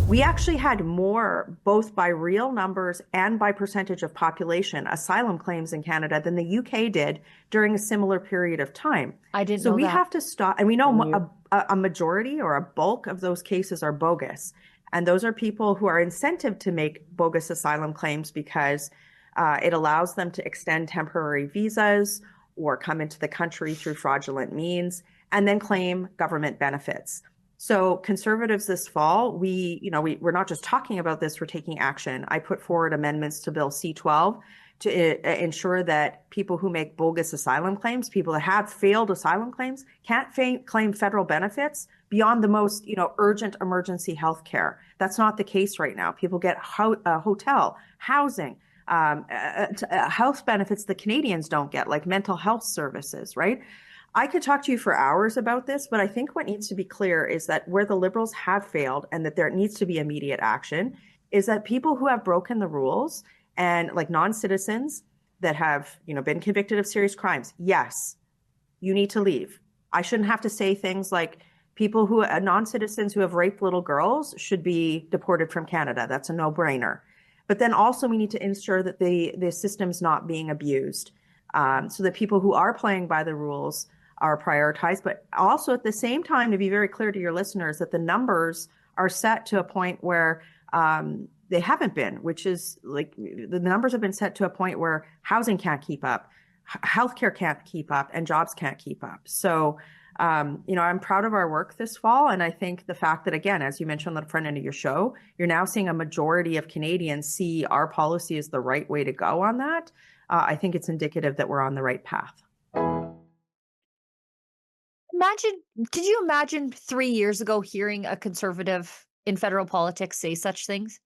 We actually had more, both by real numbers and by percentage of population, asylum claims in Canada than the UK did during a similar period of time. I didn't So know we that. have to stop, and we know You. a majority or a bulk of those cases are bogus. And those are people who are incentivized to make bogus asylum claims because it allows them to extend temporary visas or come into the country through fraudulent means and then claim government benefits. So conservatives this fall, we're not just talking about this, we're taking action. I put forward amendments to Bill C-12 to ensure that people who make bogus asylum claims, people that have failed asylum claims, can't claim federal benefits beyond the most, urgent emergency health care. That's not the case right now. People get hotel, housing, health benefits the Canadians don't get, like mental health services, right? I could talk to you for hours about this, but I think what needs to be clear is that where the Liberals have failed and that there needs to be immediate action is that people who have broken the rules and like non-citizens that have, been convicted of serious crimes, yes, you need to leave. I shouldn't have to say things like people who non-citizens who have raped little girls should be deported from Canada. That's a no-brainer. But then also we need to ensure that the system's not being abused, so that people who are playing by the rules are prioritized, but also at the same time, to be very clear to your listeners, that the numbers are set to a point where they haven't been, which is like the numbers have been set to a point where housing can't keep up, healthcare can't keep up, and jobs can't keep up. So, I'm proud of our work this fall. And I think the fact that, again, as you mentioned on the front end of your show, you're now seeing a majority of Canadians see our policy as the right way to go on that. I think it's indicative that we're on the right path. Did you imagine 3 years ago hearing a conservative in federal politics say such things?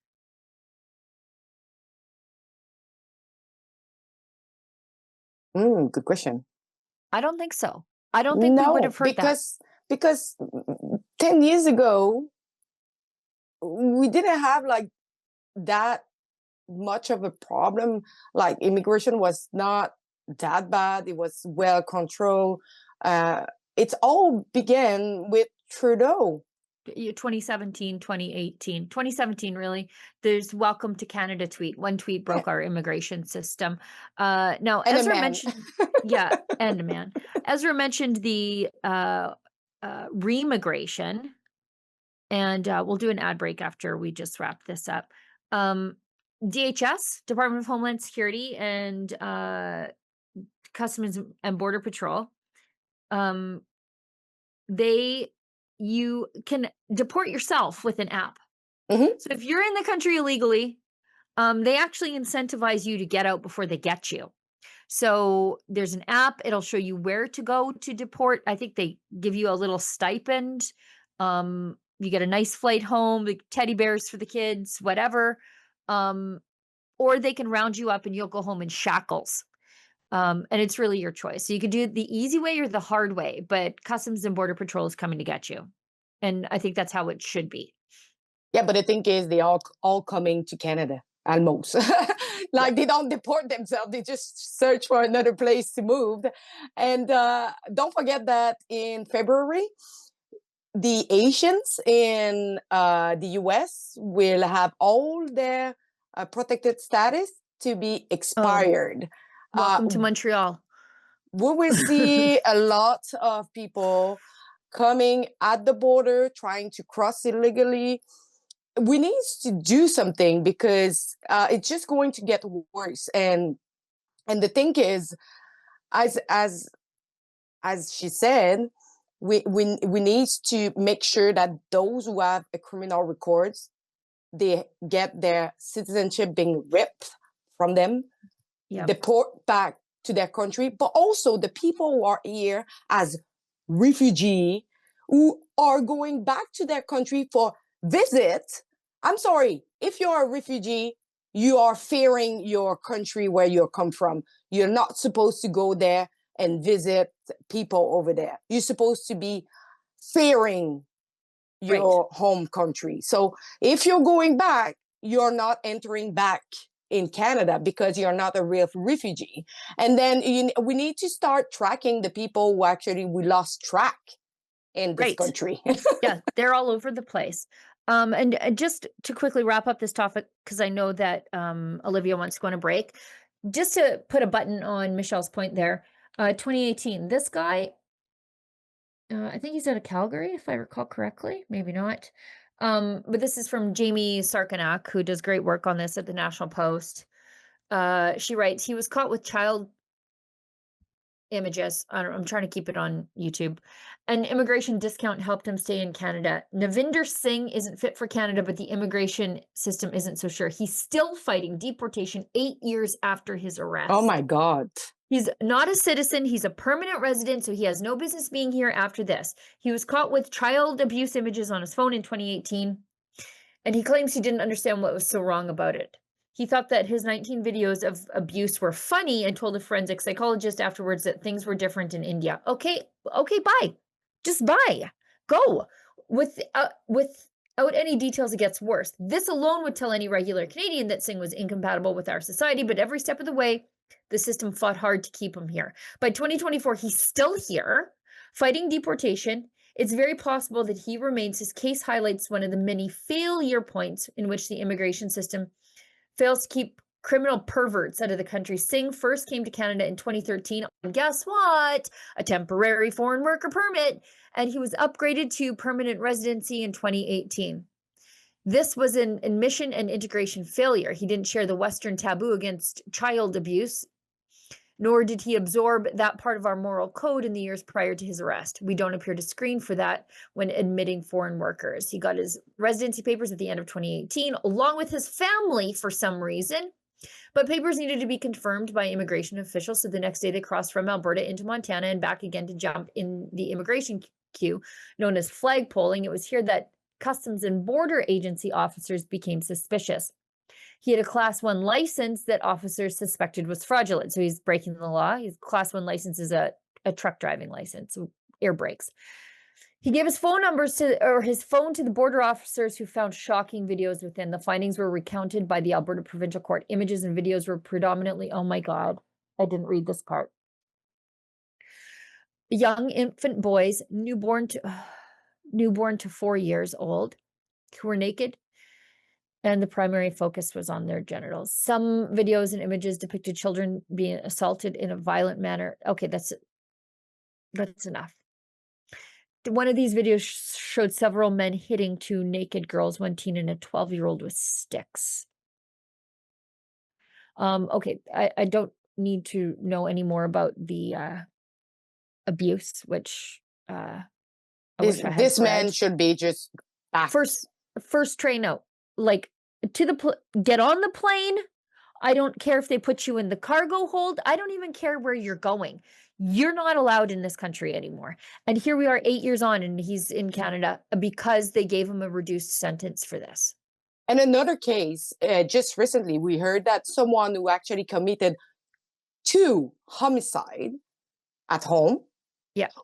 Good question. I don't think so. I don't think we would have heard that. Because 10 years ago, we didn't have like that much of a problem. Like immigration was not that bad. It was well controlled. It's all began with Trudeau. 2017, 2018, 2017, really. There's welcome to Canada tweet. One tweet broke our immigration system. Now, And Ezra mentioned, yeah, and a man. Ezra mentioned the remigration, and we'll do an ad break after we just wrap this up. DHS, Department of Homeland Security, and Customs and Border Patrol, you can deport yourself with an app. Mm-hmm. So if you're in the country illegally, they actually incentivize you to get out before they get you. So there's an app. It'll show you where to go to deport. I think they give you a little stipend. You get a nice flight home, the teddy bears for the kids, whatever. Or they can round you up and you'll go home in shackles. And it's really your choice. So you can do it the easy way or the hard way, but Customs and Border Patrol is coming to get you. And I think that's how it should be. Yeah, but the thing is, they are all coming to Canada, almost. They don't deport themselves. They just search for another place to move. And don't forget that in February, the Asians in the US will have all their protected status to be expired. Welcome to Montreal. We will see a lot of people coming at the border, trying to cross illegally. We need to do something because it's just going to get worse. And the thing is, as she said, we need to make sure that those who have a criminal records, they get their citizenship being ripped from them, deport back to their country, but also the people who are here as refugees who are going back to their country for visit. I'm sorry, if you're a refugee, you are fearing your country where you come from. You're not supposed to go there and visit people over there. You're supposed to be fearing your home country. So if you're going back, you're not entering back in Canada because you're not a real refugee. And then we need to start tracking the people who actually we lost track in this country. Yeah, they're all over the place. And just to quickly wrap up this topic, because I know that Olivia wants to go on a break, just to put a button on Michelle's point there, 2018, this guy, I think he's out of Calgary, if I recall correctly, maybe not. But this is from Jamie Sarkanak, who does great work on this at the National Post. She writes, he was caught with child images. I'm trying to keep it on YouTube. An immigration discount helped him stay in Canada. Navinder Singh isn't fit for Canada, but the immigration system isn't so sure. He's still fighting deportation 8 years after his arrest. Oh my God. He's not a citizen. He's a permanent resident, so he has no business being here after this. He was caught with child abuse images on his phone in 2018, and he claims he didn't understand what was so wrong about it. He thought that his 19 videos of abuse were funny and told a forensic psychologist afterwards that things were different in India. Okay, bye. Just bye. Go. Without any details, it gets worse. This alone would tell any regular Canadian that Singh was incompatible with our society, but every step of the way, the system fought hard to keep him here. By 2024, he's still here, fighting deportation. It's very possible that he remains. His case highlights one of the many failure points in which the immigration system fails to keep criminal perverts out of the country. Singh first came to Canada in 2013 on, guess what? A temporary foreign worker permit, and he was upgraded to permanent residency in 2018. This was an admission and integration failure. He didn't share the Western taboo against child abuse, nor did he absorb that part of our moral code in the years prior to his arrest. We don't appear to screen for that when admitting foreign workers. He got his residency papers at the end of 2018, along with his family for some reason, but papers needed to be confirmed by immigration officials, so the next day they crossed from Alberta into Montana and back again to jump in the immigration queue, known as flagpoling. It was here that Customs and Border Agency officers became suspicious. He had a Class 1 license that officers suspected was fraudulent, so he's breaking the law. His Class 1 license is a truck driving license, so air brakes. He gave his phone to the border officers, who found shocking videos within. The findings were recounted by the Alberta Provincial Court. Images and videos were predominantly, oh my God, I didn't read this part. Young infant boys, newborn to 4 years old, who were naked, and the primary focus was on their genitals. Some videos and images depicted children being assaulted in a violent manner. Okay, that's enough. One of these videos showed several men hitting 2 naked girls, 1 teen and a 12-year-old, with sticks. Okay, I don't need to know any more about the abuse, which this man should be just back. First train out, like, get on the plane. I don't care if they put you in the cargo hold. I don't even care where you're going. You're not allowed in this country anymore. And here we are 8 years on, and he's in Canada because they gave him a reduced sentence for this. And another case, just recently, we heard that someone who actually committed 2 homicides at home,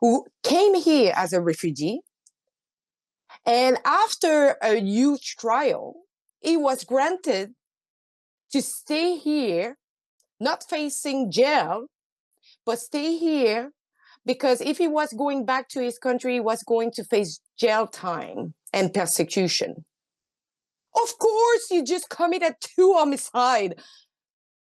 who came here as a refugee, and after a huge trial, he was granted to stay here, not facing jail, but stay here, because if he was going back to his country, he was going to face jail time and persecution. Of course, you just committed 2 homicides.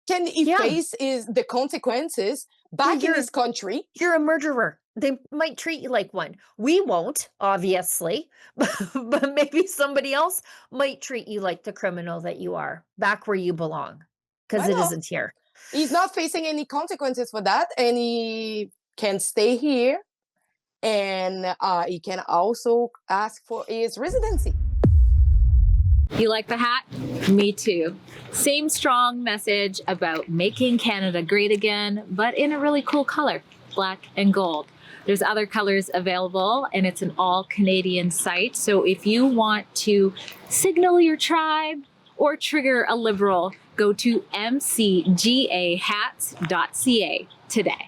Can he face the consequences back in his country? You're a murderer. They might treat you like one. We won't, obviously, but maybe somebody else might treat you like the criminal that you are, back where you belong, because it isn't here. He's not facing any consequences for that, and he can stay here, and he can also ask for his residency. You like the hat? Me too. Same strong message about making Canada great again, but in a really cool color, black and gold. There's other colors available, and it's an all Canadian site. So if you want to signal your tribe or trigger a Liberal, go to mcgahats.ca today.